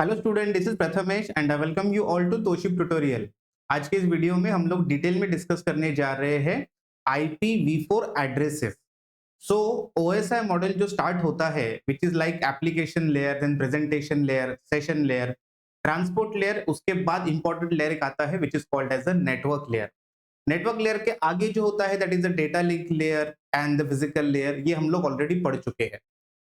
Hello student, this is Prathamesh and I welcome you all to तोशिप tutorial. आज के इस वीडियो में हम लोग डिटेल में डिस्कस करने जा रहे हैं IPv4 addresses. So OSI model जो स्टार्ट होता है which is like application layer, then presentation layer, session layer, transport layer, उसके बाद इंपॉर्टेंट लेयर एक आता है which is called as a network layer. Network layer के आगे जो होता है that is the data link layer and the physical layer, ये हम लोग ऑलरेडी पढ़ चुके हैं।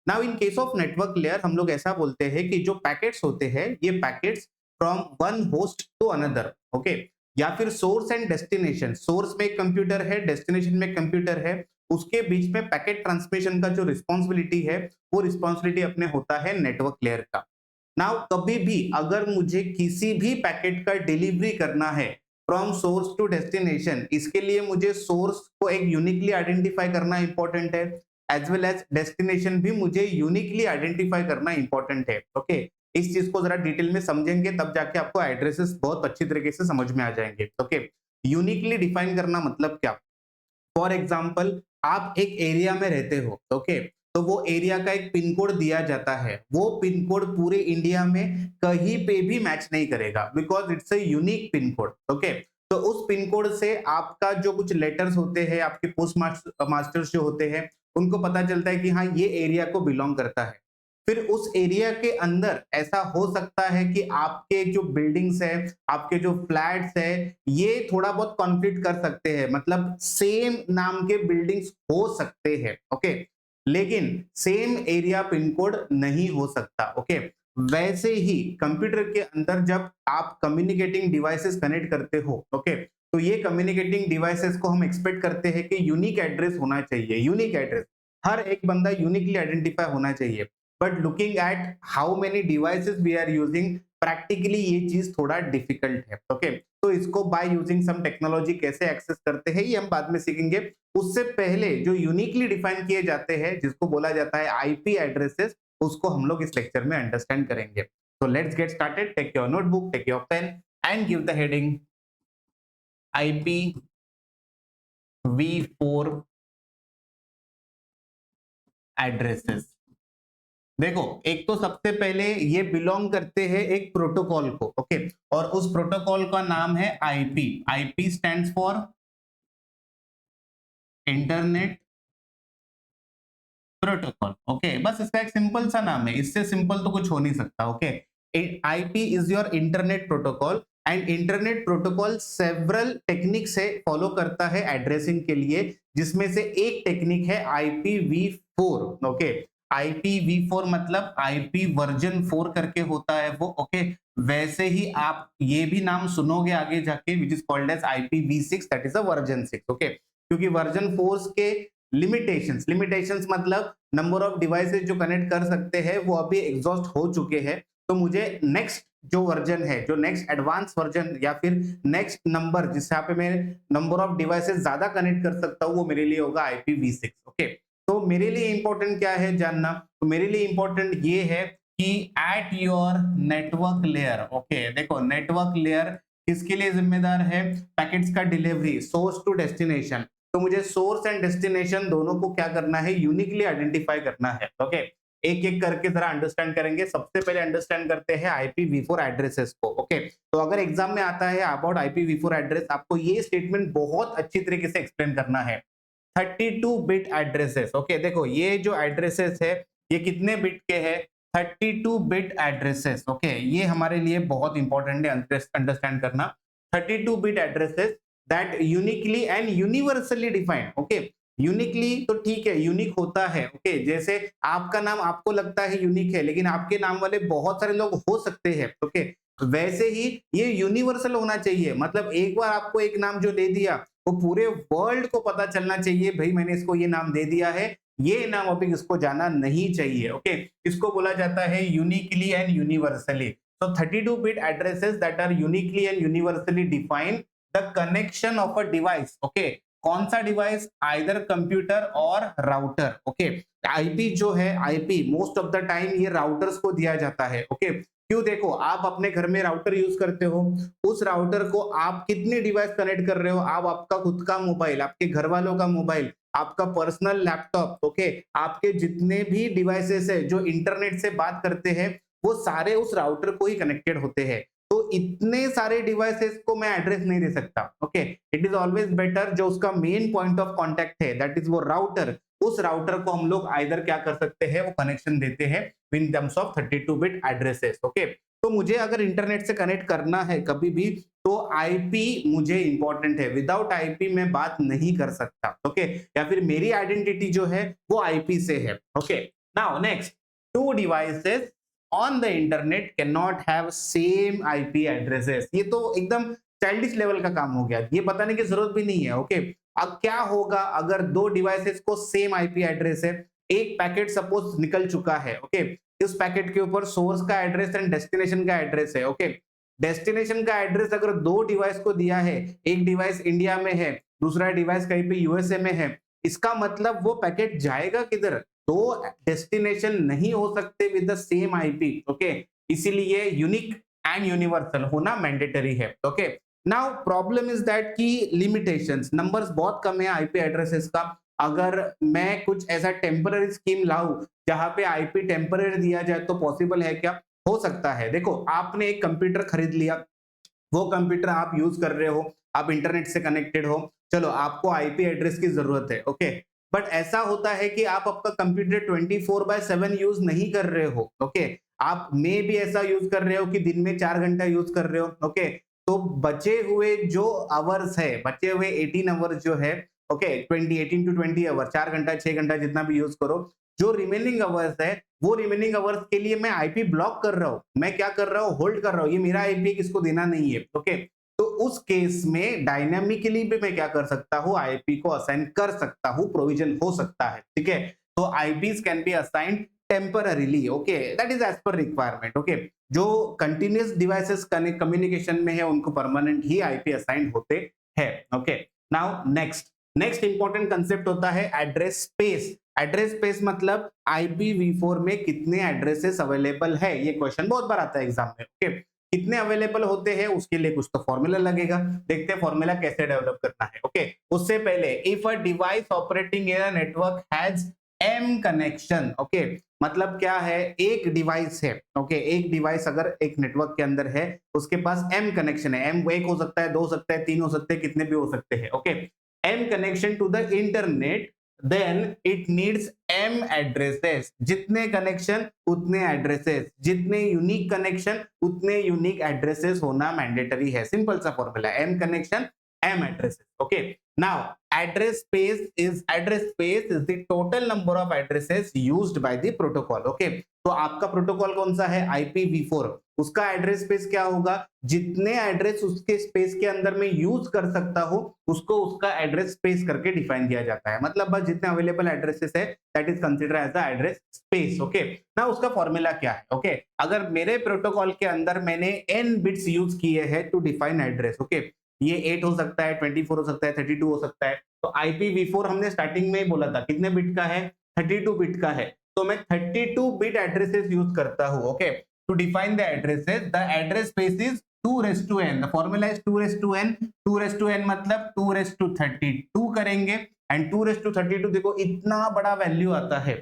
Now in case of network layer हम लोग ऐसा बोलते हैं कि जो पैकेट्स होते हैं ये packets from one host to another, okay, या फिर सोर्स एंड डेस्टिनेशन, सोर्स में एक कंप्यूटर है, डेस्टिनेशन में कंप्यूटर है, उसके बीच में पैकेट ट्रांसमिशन का जो रिस्पॉन्सिबिलिटी है वो रिस्पॉन्सिबिलिटी अपने होता है नेटवर्क लेयर का। नाउ कभी भी अगर मुझे किसी भी पैकेट का डिलीवरी करना है फ्रॉम सोर्स टू डेस्टिनेशन, इसके लिए मुझे सोर्स को एक यूनिकली आइडेंटिफाई करना इंपॉर्टेंट है, एज वेल एज डेस्टिनेशन भी मुझे यूनिकली आइडेंटिफाई करना इंपॉर्टेंट है। ओके, इस चीज को जरा डिटेल में समझेंगे तब जाके आपको एड्रेसेस बहुत अच्छी तरीके से समझ में आ जाएंगे। ओके, यूनिकली डिफाइन करना मतलब क्या? फॉर एग्जाम्पल, आप एक एरिया में रहते हो, ओके, तो वो एरिया का एक पिन कोड दिया जाता है, वो पिन कोड पूरे इंडिया में कहीं पे भी मैच नहीं करेगा because it's a unique pin code. Okay, तो उस पिन कोड से आपका जो कुछ लेटर्स होते हैं, आपके पोस्ट मास्टर्स जो होते हैं, उनको पता चलता है कि हाँ ये एरिया को बिलोंग करता है। फिर उस एरिया के अंदर ऐसा हो सकता है कि आपके जो बिल्डिंग्स है, आपके जो फ्लैट्स है, ये थोड़ा बहुत कॉन्फ्लिक्ट कर सकते हैं, मतलब सेम नाम के बिल्डिंग्स हो सकते हैं, ओके, लेकिन सेम एरिया पिन कोड नहीं हो सकता। ओके, वैसे ही कंप्यूटर के अंदर जब आप कम्युनिकेटिंग डिवाइसेस कनेक्ट करते हो, ओके, तो ये कम्युनिकेटिंग डिवाइसेस को हम एक्सपेक्ट करते हैं कि यूनिक एड्रेस होना चाहिए, यूनिक एड्रेस, हर एक बंदा यूनिकली आइडेंटिफाई होना चाहिए। But looking at how many devices we are using, practically ये चीज थोड़ा डिफिकल्ट है। ओके, तो इसको बाय यूजिंग सम टेक्नोलॉजी कैसे एक्सेस करते हैं ये हम बाद में सीखेंगे। उससे पहले जो यूनिकली डिफाइन किए जाते हैं, जिसको बोला जाता है आईपी एड्रेसेस, उसको हम लोग इस लेक्चर में अंडरस्टैंड करेंगे। तो let's get started. Take your notebook, take your pen and give the heading IPv4 addresses. देखो, एक तो सबसे पहले ये बिलोंग करते हैं एक प्रोटोकॉल को, ओके, और उस प्रोटोकॉल का नाम है IP. IP stands for internet protocol. Okay, बस इसका एक सिंपल सा नाम है, इससे सिंपल तो कुछ हो नहीं सकता। Okay, IP is your internet protocol and internet protocol several technique से फॉलो करता है एड्रेसिंग के लिए, जिसमें से एक टेक्निक है IPv4। ओके, IPv4 मतलब आईपी वर्जन 4 करके होता है वो। ओके, वैसे ही आप ये भी नाम सुनोगे आगे जाके which is called as IPv6, that is a version 6। ओके, क्योंकि वर्जन 4 के लिमिटेशंस मतलब नंबर ऑफ डिवाइसेस जो कनेक्ट कर सकते हैं वो अभी एग्जॉस्ट हो चुके हैं, तो मुझे नेक्स्ट जो वर्जन है, जो नेक्स्ट एडवांस वर्जन या फिर नेक्स्ट नंबर जिस पे मैं नंबर ऑफ डिवाइसेस ज्यादा कनेक्ट कर सकता हूँ, वो मेरे लिए होगा IPv6। ओके, तो मेरे लिए इंपॉर्टेंट क्या है जानना? तो मेरे लिए इंपॉर्टेंट ये है कि at your network layer, okay, देखो नेटवर्क लेयर किसके लिए जिम्मेदार है? पैकेट्स का डिलीवरी सोर्स टू डेस्टिनेशन। तो मुझे सोर्स एंड डेस्टिनेशन दोनों को क्या करना है? यूनिकली आइडेंटिफाई करना है। ओके, एक एक करके जरा अंडरस्टैंड करेंगे। सबसे पहले अंडरस्टैंड करते हैं IPv4 एड्रेसेस को। ओके, तो अगर एग्जाम में आता है अबाउट IPv4 एड्रेस, आपको ये स्टेटमेंट बहुत अच्छी तरीके से एक्सप्लेन करना है। 32 बिट एड्रेसेस। ओके, देखो ये जो एड्रेसेस है ये कितने बिट के हैं? 32 बिट एड्रेसेस। ओके, ये हमारे लिए बहुत इंपॉर्टेंट है अंडरस्टैंड करना। 32 bit addresses that uniquely and universally defined. Okay, uniquely तो ठीक है, यूनिक होता है। ओके, जैसे आपका नाम आपको लगता है यूनिक है, लेकिन आपके नाम वाले बहुत सारे लोग हो सकते हैं। ओके, वैसे ही ये यूनिवर्सल होना चाहिए, मतलब एक बार आपको एक नाम जो दे दिया वो पूरे वर्ल्ड को पता चलना चाहिए, भाई मैंने इसको ये नाम दे दिया है, ये नाम अभी इसको जाना नहीं चाहिए। ओके, इसको बोला जाता है uniquely and universally. So 32 bit addresses that are uniquely and universally define the connection of a device. Okay, कौन सा डिवाइस? आइदर कंप्यूटर और राउटर। ओके, आईपी जो है, IP most of the time ये राउटर्स को दिया जाता है। ओके, क्यों? देखो, आप अपने घर में राउटर यूज करते हो, उस राउटर को आप कितने डिवाइस कनेक्ट कर रहे हो? आप आपका खुद का मोबाइल, आपके घर वालों का मोबाइल, आपका पर्सनल लैपटॉप, ओके, आपके जितने भी डिवाइसेस है जो इंटरनेट से बात करते हैं, वो सारे उस राउटर को ही कनेक्टेड होते हैं। तो इतने सारे डिवाइसेस को मैं एड्रेस नहीं दे सकता। Okay, it is always better जो उसका मेन पॉइंट ऑफ कांटेक्ट है, दैट इज वो राउटर, उस राउटर को हम लोग आइदर क्या कर सकते हैं, वो कनेक्शन देते हैं in terms of 32 bit addresses. Okay, तो मुझे अगर इंटरनेट से कनेक्ट करना है कभी भी, तो आईपी मुझे इंपॉर्टेंट है। विदाउट आईपी मैं बात नहीं कर सकता। ओके, या फिर मेरी आइडेंटिटी जो है वो आईपी से है। Okay, now next, two devices on the internet can not have same IP addresses. ये तो एकदम चाइल्डिश लेवल का काम हो गया, ये बताने की जरूरत भी नहीं है। ओके, अब क्या होगा अगर दो डिवाइसेस को सेम आईपी एड्रेस है, एक पैकेट सपोज निकल चुका है। ओके, इस पैकेट के ऊपर सोर्स का एड्रेस एंड डेस्टिनेशन का एड्रेस है। ओके, डेस्टिनेशन का एड्रेस अगर दो डिवाइस को दिया है, एक डिवाइस इंडिया में है, दूसरा डिवाइस कहीं पे यूएसए में है, इसका मतलब वो पैकेट जाएगा किधर? दो डेस्टिनेशन नहीं हो सकते with the same IP. Okay, इसीलिए यूनिक एंड यूनिवर्सल होना मैंडेटरी है। Okay, now problem is that की लिमिटेशंस, नंबर्स बहुत कम है आईपी एड्रेसेस का। अगर मैं कुछ ऐसा टेम्पररी स्कीम लाऊं जहां पे आईपी टेम्पररी दिया जाए तो पॉसिबल है क्या? हो सकता है। देखो, आपने एक कंप्यूटर खरीद लिया, वो कंप्यूटर आप यूज कर रहे हो, आप इंटरनेट से कनेक्टेड हो, चलो आपको आईपी एड्रेस की जरूरत है। ओके, बट ऐसा होता है कि आप आपका कंप्यूटर 24/7 यूज नहीं कर रहे हो। ओके, आप मे भी ऐसा यूज कर रहे हो कि दिन में 4 घंटा यूज कर रहे हो। ओके, तो बचे हुए जो आवर्स है, बचे हुए 18 आवर्स जो है, ओके, 18 to 20 आवर, 4 घंटा 6 घंटा जितना भी यूज करो, जो रिमेनिंग आवर्स है, वो रिमेनिंग आवर्स के लिए मैं आईपी ब्लॉक कर रहा हूं, मैं क्या कर रहा हूं, होल्ड कर रहा हूं, ये मेरा आईपी किसको देना नहीं है। ओके, तो उस केस में डायनामिकली भी मैं क्या कर सकता हूं, आईपी को असाइन कर सकता हूं, प्रोविजन हो सकता है। ठीक है, तो IPs can be assigned temporarily. Okay, that is as per requirement. Okay, जो कंटिन्यूअस डिवाइसेस कम्युनिकेशन में है उनको परमानेंट ही आईपी असाइंड होते हैं। Okay, now next important concept होता है एड्रेस स्पेस। एड्रेस स्पेस मतलब IPv4 में कितने एड्रेसेस अवेलेबल है, ये क्वेश्चन बहुत बार आता है एग्जाम में। ओके, कितने अवेलेबल होते हैं उसके लिए कुछ तो फॉर्मूला लगेगा, देखते हैं फॉर्मूला कैसे डेवलप करना है। ओके, उससे पहले if a device operating in a network has M connection. Okay, मतलब क्या है, एक डिवाइस है। ओके, एक डिवाइस अगर एक नेटवर्क के अंदर है, उसके पास M कनेक्शन है। M एक हो सकता है, दो हो सकता है, तीन हो सकते हैं, कितने भी हो सकते हैं। Okay, M connection to the internet, then it needs M addresses। जितने कनेक्शन उतने एड्रेसेस, जितने यूनिक कनेक्शन उतने यूनिक एड्रेसेस होना मैंडेटरी है। सिंपल सा formula, M connection M addresses। Okay, now address space is the total number of addresses used by the protocol। Okay, तो आपका protocol कौन सा है, IPv4, उसका एड्रेस स्पेस क्या होगा, जितने एड्रेस उसके स्पेस के अंदर में यूज कर सकता हूं उसको उसका एड्रेस स्पेस करके डिफाइन किया जाता है। मतलब बस जितने अवेलेबल एड्रेसेस है that is consider as the address space. Okay, ना उसका फॉर्मूला क्या है। ओके, अगर मेरे प्रोटोकॉल के अंदर मैंने n बिट्स यूज किए हैं टू डिफाइन एड्रेस, ओके, ये 8 हो सकता है, 24 हो सकता है, 32 हो सकता है, तो IPv4 हमने स्टार्टिंग में ही बोला था कितने बिट का है, 32 बिट का है, तो मैं 32 बिट एड्रेसेस यूज करता हूं। Okay, to define the addresses, the address space is 2 raised to n, the formula is 2 raised to n, 2 raised to n मतलब 2 raised to 32 करेंगे, and 2 raised to 32 देखो इतना बड़ा वैल्यू आता है,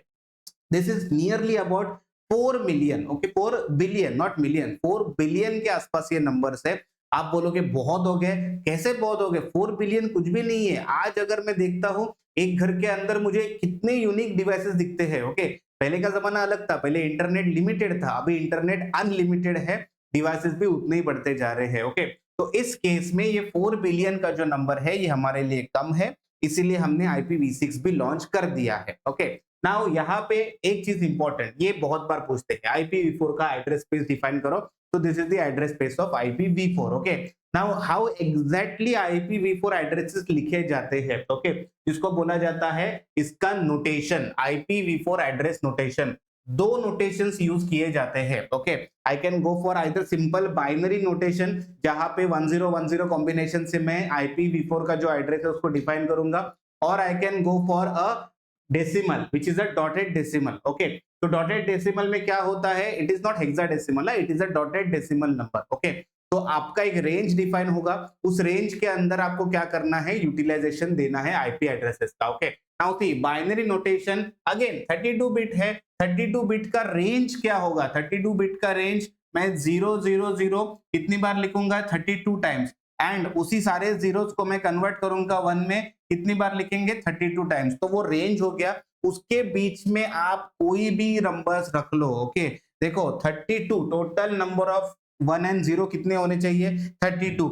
this is nearly about 4 million। Okay, 4 billion not million, 4 billion के आसपास ये नंबर्स है। आप बोलोगे बहुत हो गए, कैसे बहुत हो गए, 4 बिलियन कुछ भी नहीं है। आज अगर मैं देखता हूं एक घर के अंदर मुझे कितने यूनिक डिवाइसेस दिखते हैं। ओके, पहले का जमाना अलग था, पहले इंटरनेट लिमिटेड था, अभी इंटरनेट अनलिमिटेड है, डिवाइसेस भी उतने ही बढ़ते जा रहे हैं। ओके, तो इस केस में ये 4 बिलियन का जो नंबर है ये हमारे लिए कम है, इसीलिए हमने IPv6 भी लॉन्च कर दिया है। ओके, नाउ यहाँ पे एक चीज इंपॉर्टेंट, ये बहुत बार पूछते हैं IPv4 का एड्रेस स्पेस डिफाइन करो, तो this is the address space of IPv4। Okay, now how exactly IPv4 addresses लिखे जाते हैं, ओके, जिसको बोला जाता है इसका नोटेशन, IPv4 एड्रेस नोटेशन। दो नोटेशंस यूज किए जाते हैं। Okay, I can go for either simple binary notation जहां पे 1010 कॉम्बिनेशन से मैं IPv4 का जो एड्रेस है उसको डिफाइन करूंगा, और I can go for a decimal which is a dotted decimal. Okay, तो डॉटेड डेसिमल में क्या होता है, it is not hexadecimal, it is a dotted decimal number. Okay, तो आपका एक रेंज डिफाइन होगा, उस रेंज के अंदर आपको क्या करना है, यूटिलाइजेशन देना है आईपी एड्रेसेस का। Okay, now see binary notation again 32 bit है, 32 बिट का रेंज क्या होगा? 32 बिट का रेंज मैं 000 कितनी बार लिखूंगा? 32 टाइम्स, एंड उसी सारे जीरोस को मैं कन्वर्ट करूंगा 1 में, कितनी बार लिखेंगे? 32 टाइम्स। तो वो रेंज हो गया, उसके बीच में आप कोई भी नंबर्स रख लो। ओके, देखो 32 टोटल नंबर ऑफ 1 एंड 0 कितने होने चाहिए? 32।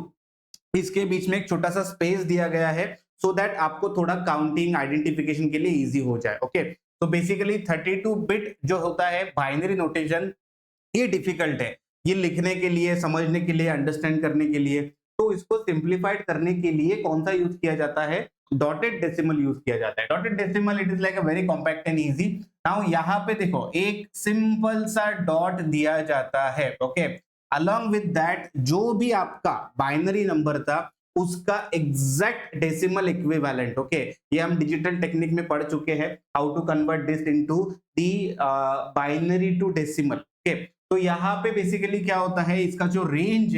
इसके बीच में एक छोटा सा स्पेस दिया गया है सो दैट आपको थोड़ा काउंटिंग आइडेंटिफिकेशन के लिए इजी हो जाए। ओके, तो बेसिकली 32 बिट जो होता है बाइनरी नोटेशन, ये डिफिकल्ट है, ये लिखने के लिए, समझने के लिए, अंडरस्टैंड करने के लिए। तो इसको सिंप्लीफाइड करने के लिए कौन सा यूज किया जाता है? डॉटेड डेसिमल यूज किया जाता है। Dotted decimal it is like a very compact and easy. Now यहाँ पे देखो एक सिंपल सा डॉट दिया जाता है। ओके, अलोंग विद दैट जो भी आपका बाइनरी नंबर था उसका एग्जैक्ट डेसिमल इक्विवेलेंट। ओके, ये हम डिजिटल टेक्निक में पढ़ चुके हैं, how to convert this into the binary to decimal. Okay, तो यहाँ पे बेसिकली क्या होता है, इसका जो रेंज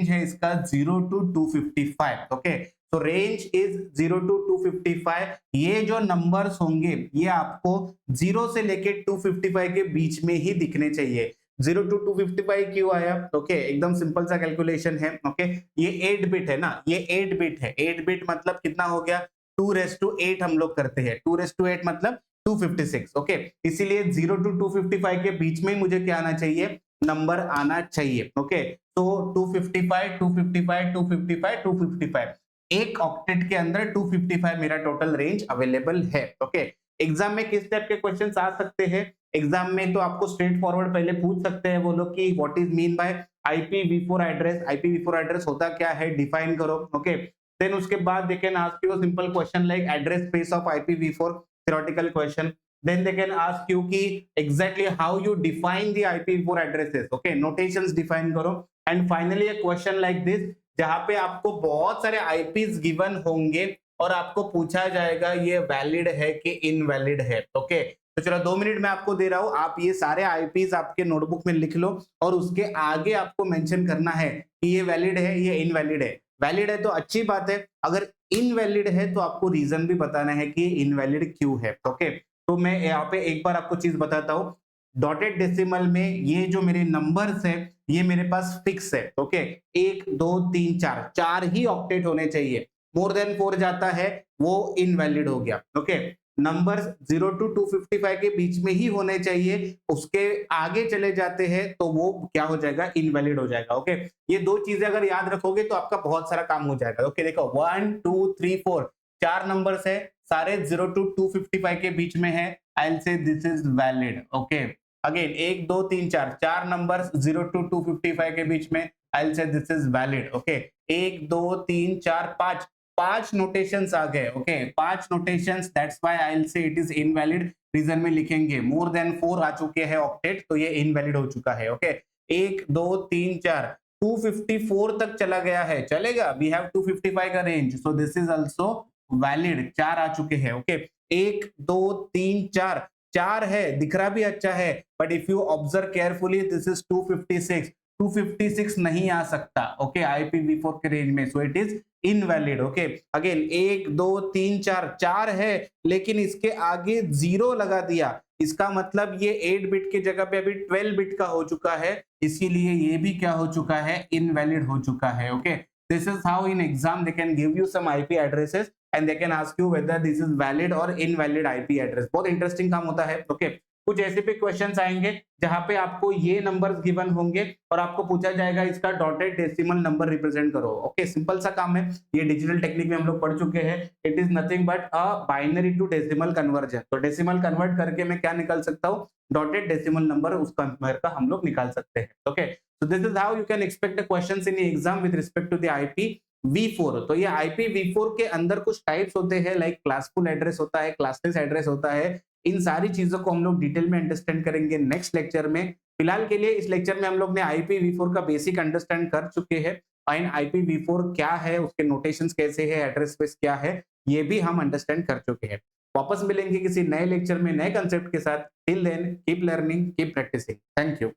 है इसका 0 to 255। ओके, तो रेंज इज 0 to 255। ये जो नंबर्स होंगे ये आपको 0 से लेके 255 के बीच में ही दिखने चाहिए। 0 to 255 क्यों आया? ओके, एकदम सिंपल सा कैलकुलेशन है। ओके, ये 8 बिट है ना, ये 8 बिट है। 8 बिट मतलब कितना हो गया? 2 raised to 8 हम लोग करते हैं। 2 raised to 8 मतलब 256। ओके, इसीलिए 0 to 255 के बीच में मुझे क्या आना चाहिए? नंबर आना चाहिए। ओके, तो 255 255 255 255, एक ऑक्टेट के अंदर 255 मेरा टोटल रेंज अवेलेबल है। ओके, एग्जाम में किस टाइप के क्वेश्चंस आ सकते हैं? एग्जाम में तो आपको स्ट्रेट फॉरवर्ड पहले पूछ सकते हैं वो लोग कि what is mean by IPv4 address. IPv4 address होता क्या है, डिफाइन करो। ओके, देन उसके बाद दे can ask you simple question like address space of IPv4, theoretical question. Then they can ask you कि exactly how you define the IPv4 addresses. Okay, notations define करो. And finally a question like this जहां पे आपको बहुत सारे IPs given होंगे और आपको पूछा जाएगा ये वैलिड है कि इनवैलिड है। ओके, तो चलो 2 मिनट मैं आपको दे रहा हूं, आप ये सारे IPs आपके नोटबुक में लिख लो और उसके आगे आपको मेंशन करना है कि ये वैलिड है, ये इनवैलिड है। वैलिड है तो अच्छी बात है, अगर इनवैलिड है तो आपको रीजन भी बताना है कि इनवैलिड क्यों है। ओके, तो मैं यहाँ पे एक बार आपको चीज बताता हूँ। डॉटेड डेसिमल में ये जो मेरे नंबर्स है ये मेरे पास फिक्स है। ओके, 1 2 3 4 4 ही ऑक्टेट होने चाहिए। मोर देन 4 जाता है वो इनवैलिड हो गया। ओके, नंबर्स 0 to 255 के बीच में ही होने चाहिए, उसके आगे चले जाते हैं तो वो क्या हो जाएगा? इनवैलिड हो जाएगा। ओके, ये दो चीजें अगर याद रखोगे तो आपका बहुत सारा काम हो जाएगा। ओके, देखो 1 2 3 4 4 नंबर्स है, सारे 0 to 255 के बीच में है। I will say this is valid. Okay, again 1 2 3 4 4 numbers 0 to 255 के बीच में, I will say this is valid. Okay, 1 2 3 4 5 5 notations आ गए। Okay, 5 notations, that's why I will say it is invalid. Reason में लिखेंगे मोर देन 4 आ चुके हैं octet तो ये इनवैलिड हो चुका है। ओके, 1 2 3 4 254 तक चला गया है, चलेगा। वी हैव 255 का range, so this is also valid. 4 आ चुके हैं। ओके, 1 2 3 4 4 है, दिख रहा भी अच्छा है, but if you observe carefully this is 256 256 नहीं आ सकता। ओके, IPv4 के रेंज में, so it is invalid. Okay, again 1 2 3 4 4 है लेकिन इसके आगे 0 लगा दिया, इसका मतलब ये 8 बिट की जगह पे अभी 12 बिट का हो चुका है, इसीलिए ये भी क्या हो चुका है? इनवैलिड हो चुका है। Okay, this is how in exam they can give you some IP addresses and they can ask you whether this is valid और इनवैलिड IP एड्रेस। बहुत इंटरेस्टिंग काम होता है। ओके, कुछ ऐसे भी क्वेश्चंस आएंगे जहां पे आपको ये नंबर्स गिवन होंगे और आपको पूछा जाएगा इसका डॉटेड डेसिमल नंबर रिप्रेजेंट करो। ओके, सिंपल सा काम है, ये डिजिटल टेक्निक में हम लोग पढ़ चुके हैं। It is nothing but a binary to decimal conversion. तो डेसिमल कन्वर्ट करके मैं क्या निकाल सकता हूँ? डॉटेड डेसिमल नंबर, उस कंपेयर का हम लोग निकाल सकते हैं। Okay, so this is how you can expect the questions in exam with respect to the IPv4। तो ये IPv4 के अंदर कुछ टाइप्स होते हैं, लाइक क्लासफुल एड्रेस होता है, क्लासलेस एड्रेस होता है। इन सारी चीजों को हम लोग डिटेल में अंडरस्टैंड करेंगे नेक्स्ट लेक्चर में। फिलहाल के लिए इस लेक्चर में हम लोग ने IPv4 का बेसिक अंडरस्टैंड कर चुके हैं, एंड IPv4 क्या है, उसके नोटेशंस कैसे है, एड्रेस स्पेस क्या है, ये भी हम अंडरस्टैंड कर चुके हैं। वापस मिलेंगे किसी नए लेक्चर में नए कंसेप्ट के साथ। Till then keep learning, keep practising. Thank you.